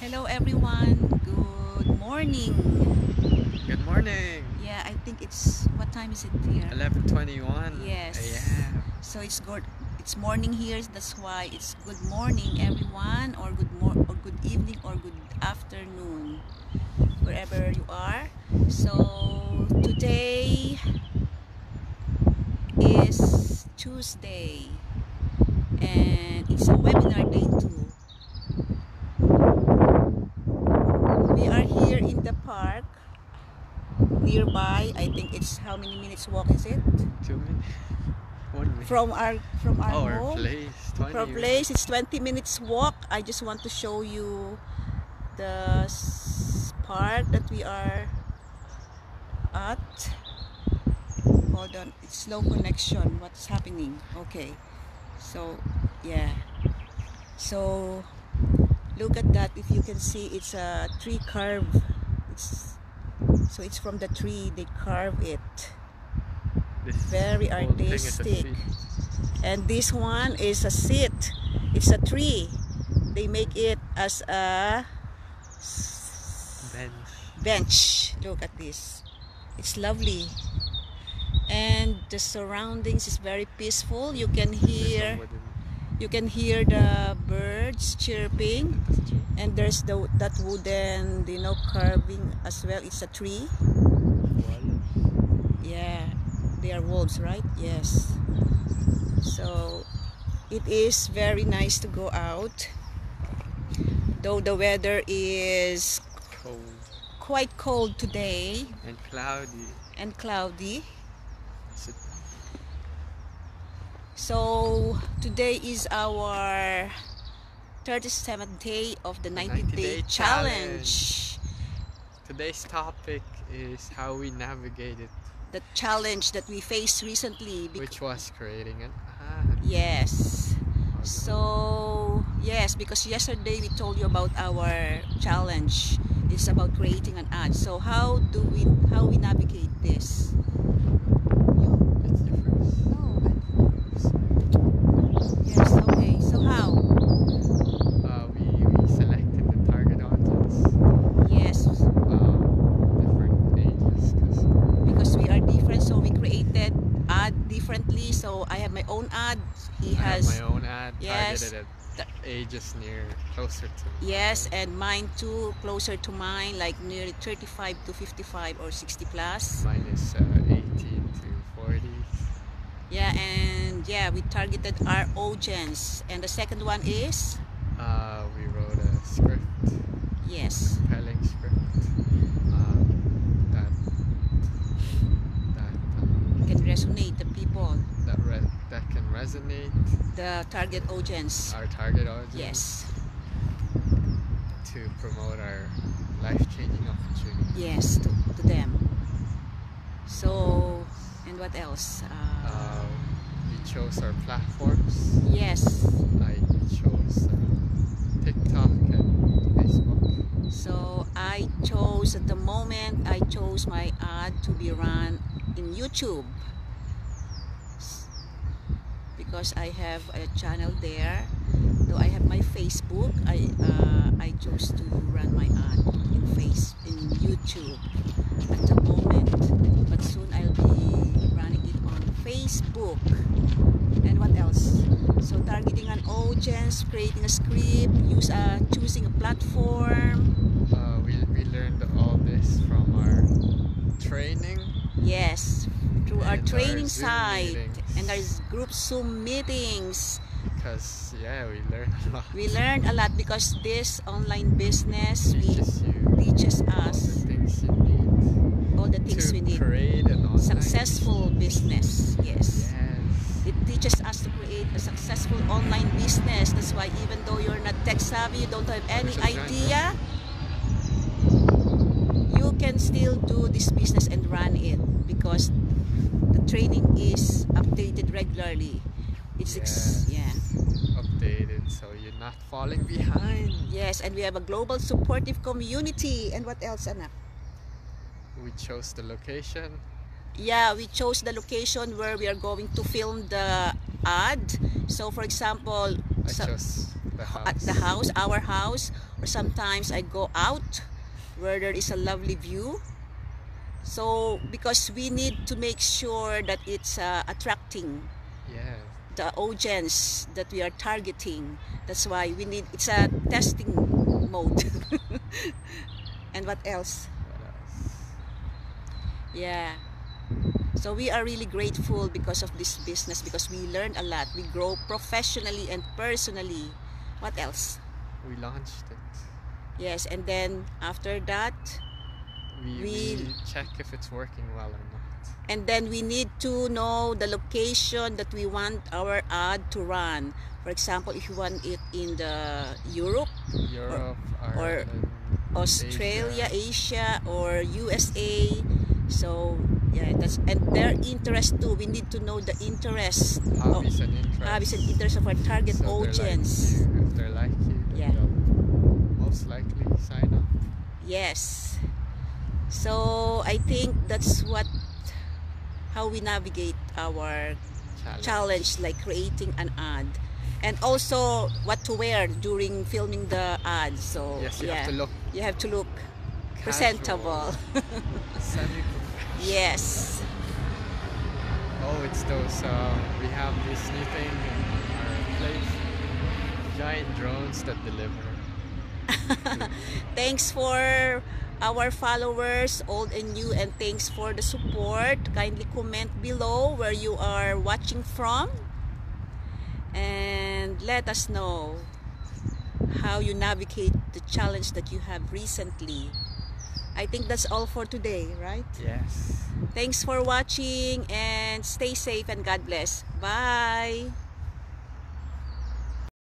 Hello everyone, good morning. Good morning. Yeah, I think it's, what time is it here? 11:21. Yes. Yeah. So it's good. It's morning here. That's why it's good morning everyone, or good evening or good afternoon, wherever you are. So today is Tuesday and it's a webinar day too. We are here in the park nearby. I think it's, how many minutes walk is it? 2 minutes. 1 minute. From our Oh, our home. place. 20 From minutes. place, it's 20 minutes walk. I just want to show you the park that we are at. Hold on, it's slow connection. What's happening? Okay, so yeah, so look at that. If you can see, it's a tree carve. It's from the tree they carve it. This Very whole thing is a artistic. seat. And this one is a seat. It's a tree. They make it as a bench. Look at this. It's lovely. And the surroundings is very peaceful. You can hear the birds chirping. And there's that wooden, carving as well. It's a tree. Yeah, they are wolves, right? Yes. So it is very nice to go out, though the weather is quite cold today and cloudy. So today is our 37th day of the 90-day challenge. Today's topic is how we navigated the challenge that we faced recently, which was creating an ad. Yes. So yes, because yesterday we told you about our challenge. It's about creating an ad. So how we navigate this? Yes, okay. So how? We selected the target audience. Yes. Different ages. Because we are different, so we created ad differently. So I have my own ad. I have my own ad. Yes. Targeted at ages closer to. Yes, and mine too, closer to mine, like nearly 35 to 55 or 60 plus. Mine is 18 to 40. Yeah, and yeah, we targeted our audience. And the second one is? We wrote a script. Yes. Compelling script. That can resonate the people. That can resonate. The target audience. Our target audience. Yes. To promote our life-changing opportunity. Yes, to them. So, and what else? We chose our platforms. Yes. I chose TikTok and Facebook. So I chose, at the moment, I chose my ad to be run in YouTube, because I have a channel there. Though I have my Facebook, I chose to run my ad in YouTube at the moment, but soon I'll be running it on Facebook. And what else? So targeting an audience, creating a script, choosing a platform. We learned all this from our training. Yes, through our training Zoom site meetings. And our group Zoom meetings. Because yeah, we learned a lot. We learned a lot because this online business teaches us all the things we need to create an online successful business. Yes. It teaches us to create a successful online business. That's why even though you're not tech savvy, you don't have any idea, you can still do this business and run it, because the training is updated regularly. It's updated, so you're not falling behind. Yes, and we have a global supportive community. And what else, Anak? We chose the location. Yeah, we chose the location where we are going to film the ad. So for example, I chose the house. At the house, our house, or sometimes I go out where there is a lovely view. So because we need to make sure that it's attracting Yeah. the audience that we are targeting. That's why we need, it's a testing mode. And what else? What else? Yeah. So we are really grateful because of this business, because we learn a lot. We grow professionally and personally. What else? We launched it. Yes, and then after that, We check if it's working well or not. and then we need to know the location that we want our ad to run. For example, if you want it in the Europe, Europe, or Ireland, Australia, Asia, or USA. So yeah, that's, and their interest too. We need to know the interest hobbies and interests. hobbies and interests of our target So audience. if they're like you, then Yeah. they'll most likely sign up. Yes. So I think that's how we navigate our challenge, like creating an ad, and also what to wear during filming the ad. So Yes, you yeah, have to look you have to look casual, presentable. semi-professional. Yes. Oh, it's those. We have this new thing in our place. Giant drones that deliver. Thanks for our followers, old and new, and thanks for the support. Kindly comment below where you are watching from, and let us know how you navigate the challenge that you have recently. I think that's all for today, right? Yes. Thanks for watching, and stay safe and God bless. Bye.